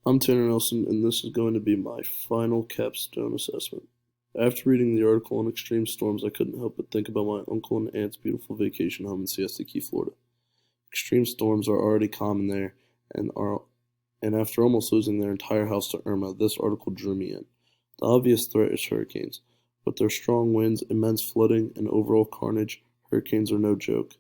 I'm Tanner Nelson, and this is going to be my final capstone assessment. After reading the article on extreme storms, I couldn't help but think about my uncle and aunt's beautiful vacation home in Siesta Key, Florida. Extreme storms are already common there, and after almost losing their entire house to Irma, this article drew me in. The obvious threat is hurricanes. With their strong winds, immense flooding, and overall carnage, hurricanes are no joke.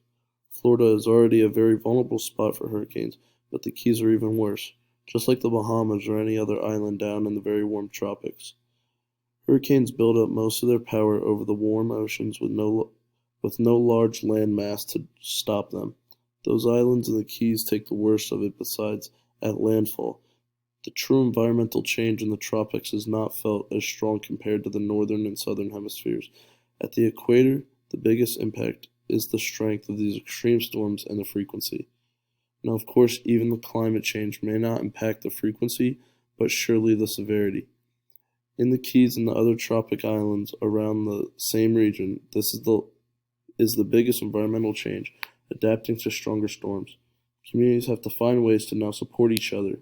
Florida is already a very vulnerable spot for hurricanes, but the Keys are even worse, just like the Bahamas or any other island down in the very warm tropics. Hurricanes build up most of their power over the warm oceans with no large land mass to stop them. Those islands in the Keys take the worst of it besides at landfall. The true environmental change in the tropics is not felt as strong compared to the northern and southern hemispheres. At the equator, the biggest impact is the strength of these extreme storms and the frequency. Now, of course, even the climate change may not impact the frequency, but surely the severity. In the Keys and the other tropic islands around the same region, this is the biggest environmental change, adapting to stronger storms. Communities have to find ways to now support each other.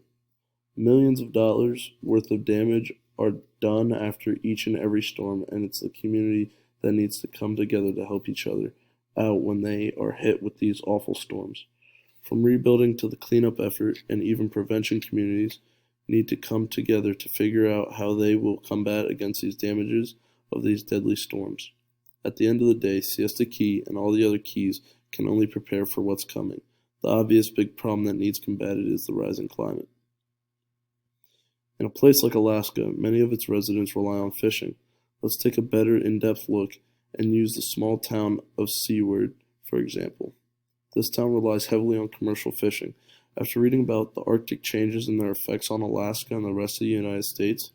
Millions of dollars worth of damage are done after each and every storm, and it's the community that needs to come together to help each other out when they are hit with these awful storms. From rebuilding to the cleanup effort, and even prevention, communities need to come together to figure out how they will combat against these damages of these deadly storms. At the end of the day, Siesta Key and all the other keys can only prepare for what's coming. The obvious big problem that needs combated is the rising climate. In a place like Alaska, many of its residents rely on fishing. Let's take a better in-depth look and use the small town of Seward, for example. This town relies heavily on commercial fishing. After reading about the Arctic changes and their effects on Alaska and the rest of the United States,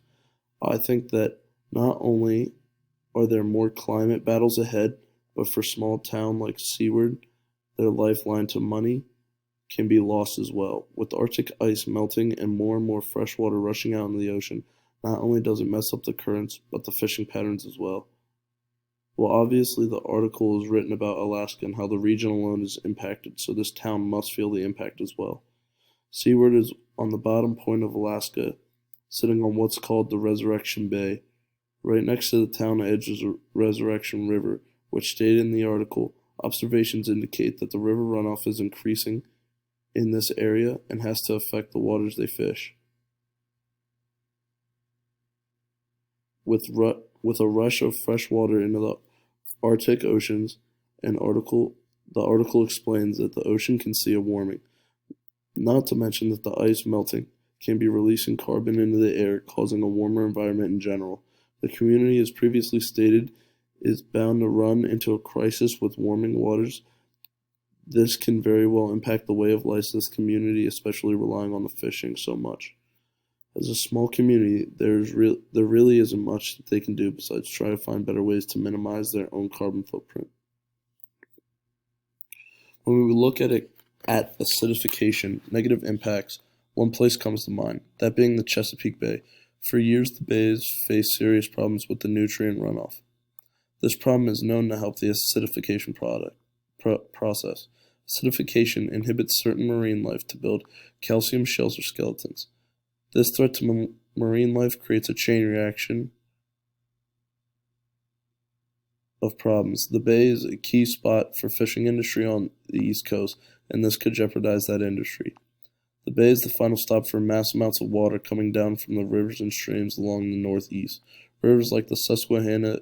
I think that not only are there more climate battles ahead, but for a small town like Seward, their lifeline to money can be lost as well. With the Arctic ice melting and more fresh water rushing out into the ocean, not only does it mess up the currents, but the fishing patterns as well. Well, obviously the article is written about Alaska and how the region alone is impacted, so this town must feel the impact as well. Seward is on the bottom point of Alaska, sitting on what's called the Resurrection Bay. Right next to the town edge is a Resurrection River, which stated in the article, observations indicate that the river runoff is increasing in this area and has to affect the waters they fish. With a rush of fresh water into the Arctic oceans, the article explains that the ocean can see a warming. Not to mention that the ice melting can be releasing carbon into the air, causing a warmer environment in general. The community, as previously stated, is bound to run into a crisis with warming waters. This can very well impact the way of life of this community, especially relying on the fishing so much. As a small community, there really isn't much that they can do besides try to find better ways to minimize their own carbon footprint. When we look at acidification, negative impacts, one place comes to mind, that being the Chesapeake Bay. For years, the bay has faced serious problems with the nutrient runoff. This problem is known to help the acidification process. Acidification inhibits certain marine life to build calcium shells or skeletons. This threat to marine life creates a chain reaction of problems. The bay is a key spot for fishing industry on the East Coast, and this could jeopardize that industry. The bay is the final stop for mass amounts of water coming down from the rivers and streams along the northeast. Rivers like the Susquehanna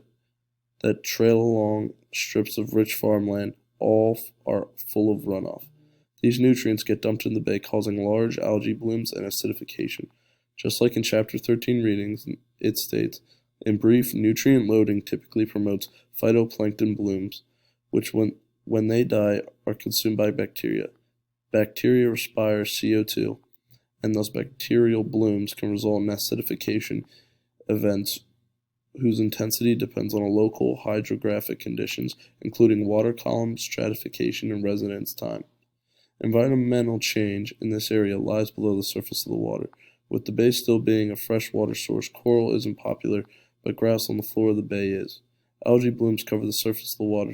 that trail along strips of rich farmland all are full of runoff. These nutrients get dumped in the bay, causing large algae blooms and acidification. Just like in Chapter 13 readings, it states, in brief, nutrient loading typically promotes phytoplankton blooms, which when they die are consumed by bacteria. Bacteria respire CO2, and those bacterial blooms can result in acidification events whose intensity depends on local hydrographic conditions, including water column, stratification, and residence time. Environmental change in this area lies below the surface of the water. With the bay still being a freshwater source, coral isn't popular, but grass on the floor of the bay is. Algae blooms cover the surface of the water,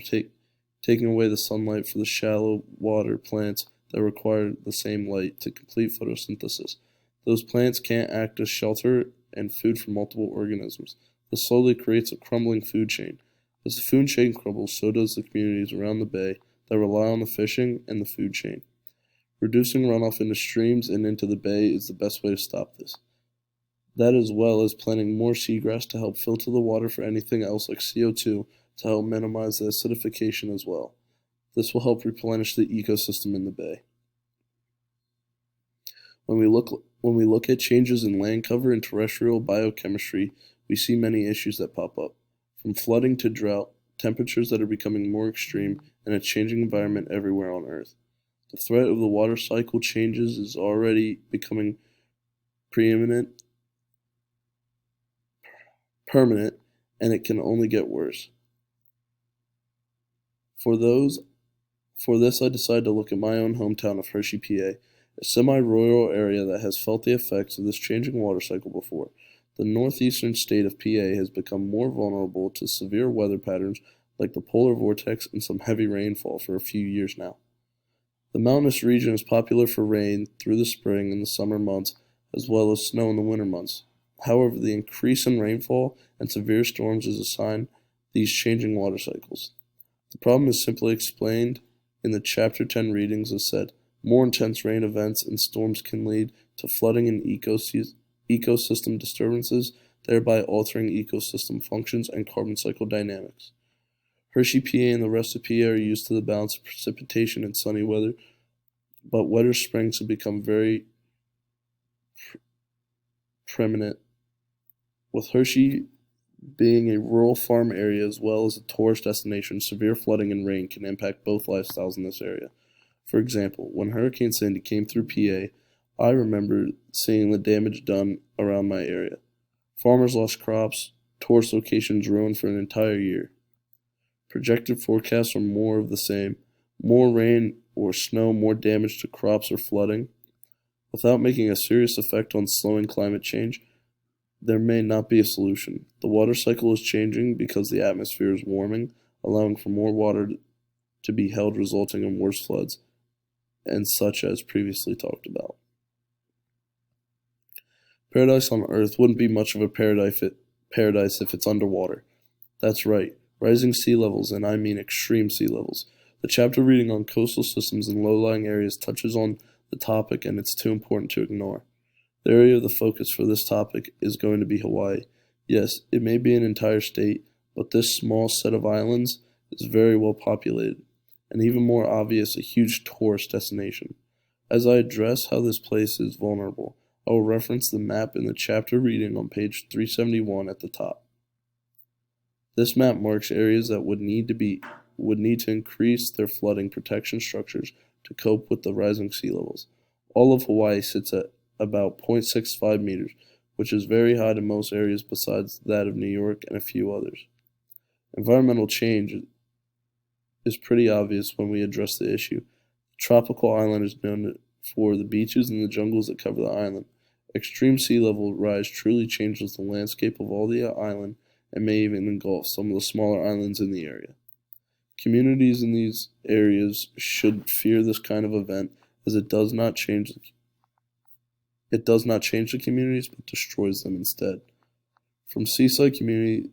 taking away the sunlight for the shallow water plants that require the same light to complete photosynthesis. Those plants can't act as shelter and food for multiple organisms. This slowly creates a crumbling food chain. As the food chain crumbles, so does the communities around the bay that rely on the fishing and the food chain. Reducing runoff into streams and into the bay is the best way to stop this. That, as well as planting more seagrass to help filter the water for anything else like CO2 to help minimize the acidification as well. This will help replenish the ecosystem in the bay. When we look at changes in land cover and terrestrial biochemistry, we see many issues that pop up, from flooding to drought, temperatures that are becoming more extreme, and a changing environment everywhere on Earth. The threat of the water cycle changes is already becoming permanent, and it can only get worse. For this, I decided to look at my own hometown of Hershey, PA, a semi-rural area that has felt the effects of this changing water cycle before. The northeastern state of PA has become more vulnerable to severe weather patterns like the polar vortex and some heavy rainfall for a few years now. The mountainous region is popular for rain through the spring and the summer months, as well as snow in the winter months. However, the increase in rainfall and severe storms is a sign of these changing water cycles. The problem is simply explained in the Chapter 10 readings as said. More intense rain events and storms can lead to flooding and ecosystem disturbances, thereby altering ecosystem functions and carbon cycle dynamics. Hershey, PA and the rest of PA are used to the balance of precipitation and sunny weather, but wetter springs have become very preeminent. With Hershey being a rural farm area as well as a tourist destination, severe flooding and rain can impact both lifestyles in this area. For example, when Hurricane Sandy came through PA, I remember seeing the damage done around my area. Farmers lost crops, tourist locations ruined for an entire year. Projected forecasts are more of the same. More rain or snow, more damage to crops or flooding. Without making a serious effect on slowing climate change, there may not be a solution. The water cycle is changing because the atmosphere is warming, allowing for more water to be held, resulting in worse floods, and such as previously talked about. Paradise on Earth wouldn't be much of a paradise if it's underwater. That's right, rising sea levels, and I mean extreme sea levels. The chapter reading on coastal systems and low-lying areas touches on the topic, and it's too important to ignore. The area of the focus for this topic is going to be Hawaii. Yes, it may be an entire state, but this small set of islands is very well populated, and even more obvious, a huge tourist destination. As I address how this place is vulnerable, I will reference the map in the chapter reading on page 371 at the top. This map marks areas that would need to increase their flooding protection structures to cope with the rising sea levels. All of Hawaii sits at about 0.65 meters, which is very high to most areas besides that of New York and a few others. Environmental change is pretty obvious when we address the issue. The tropical island is known for the beaches and the jungles that cover the island. Extreme sea level rise truly changes the landscape of all the island and may even engulf some of the smaller islands in the area. Communities in these areas should fear this kind of event, as it does not change the communities but destroys them instead. From seaside communities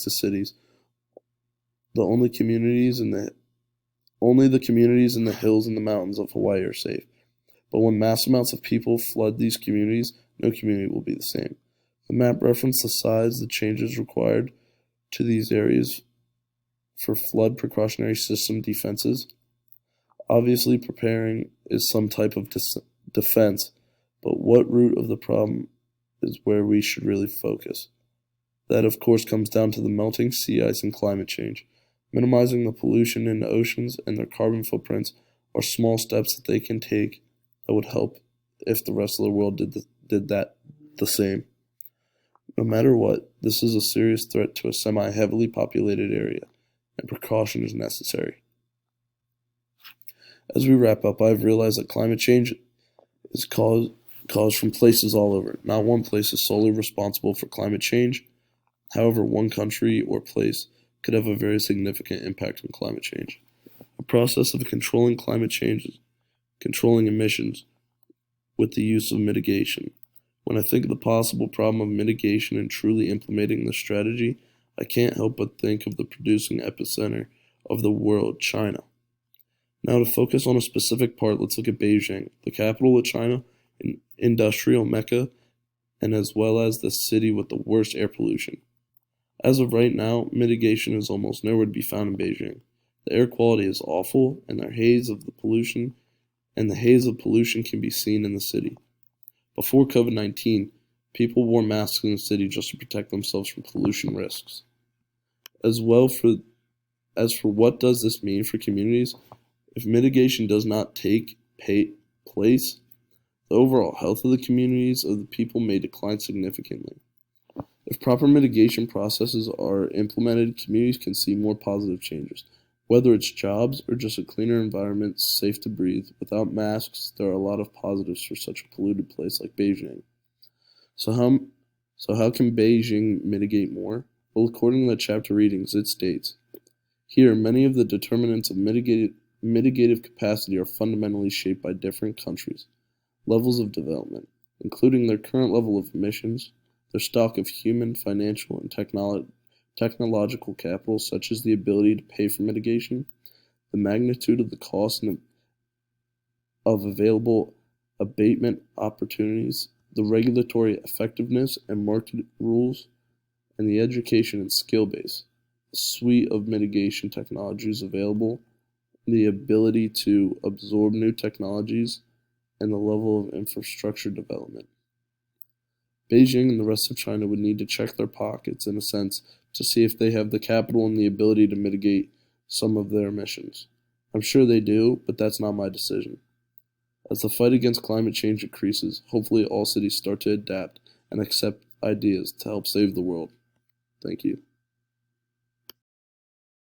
to cities, only the communities in the hills and the mountains of Hawaii are safe. But when mass amounts of people flood these communities, no community will be the same. The map references the size, the changes required to these areas for flood precautionary system defenses. Obviously, preparing is some type of defense, but what root of the problem is where we should really focus. That, of course, comes down to the melting sea ice and climate change. Minimizing the pollution in the oceans and their carbon footprints are small steps that they can take that would help if the rest of the world did that the same. No matter what, this is a serious threat to a semi-heavily populated area, and precaution is necessary. As we wrap up, I've realized that climate change is caused from places all over. Not one place is solely responsible for climate change. However, one country or place could have a very significant impact on climate change. The process of controlling climate change, controlling emissions, with the use of mitigation. When I think of the possible problem of mitigation and truly implementing this strategy, I can't help but think of the producing epicenter of the world, China. Now, to focus on a specific part, let's look at Beijing, the capital of China, an industrial mecca, and as well as the city with the worst air pollution. As of right now, mitigation is almost nowhere to be found in Beijing. The air quality is awful, and the haze of pollution can be seen in the city. Before COVID-19, people wore masks in the city just to protect themselves from pollution risks. As for what does this mean for communities, if mitigation does not take place, the overall health of the communities of the people may decline significantly. If proper mitigation processes are implemented, communities can see more positive changes. Whether it's jobs or just a cleaner environment safe to breathe, without masks, there are a lot of positives for such a polluted place like Beijing. So how can Beijing mitigate more? Well, according to the chapter readings, it states, here, many of the determinants of mitigative capacity are fundamentally shaped by different countries' levels of development, including their current level of emissions, their stock of human, financial, and technological capital, such as the ability to pay for mitigation, the magnitude of the cost of available abatement opportunities, the regulatory effectiveness and market rules, and the education and skill base, the suite of mitigation technologies available, the ability to absorb new technologies, and the level of infrastructure development. Beijing and the rest of China would need to check their pockets, in a sense, to see if they have the capital and the ability to mitigate some of their emissions. I'm sure they do, but that's not my decision. As the fight against climate change increases, hopefully all cities start to adapt and accept ideas to help save the world. Thank you.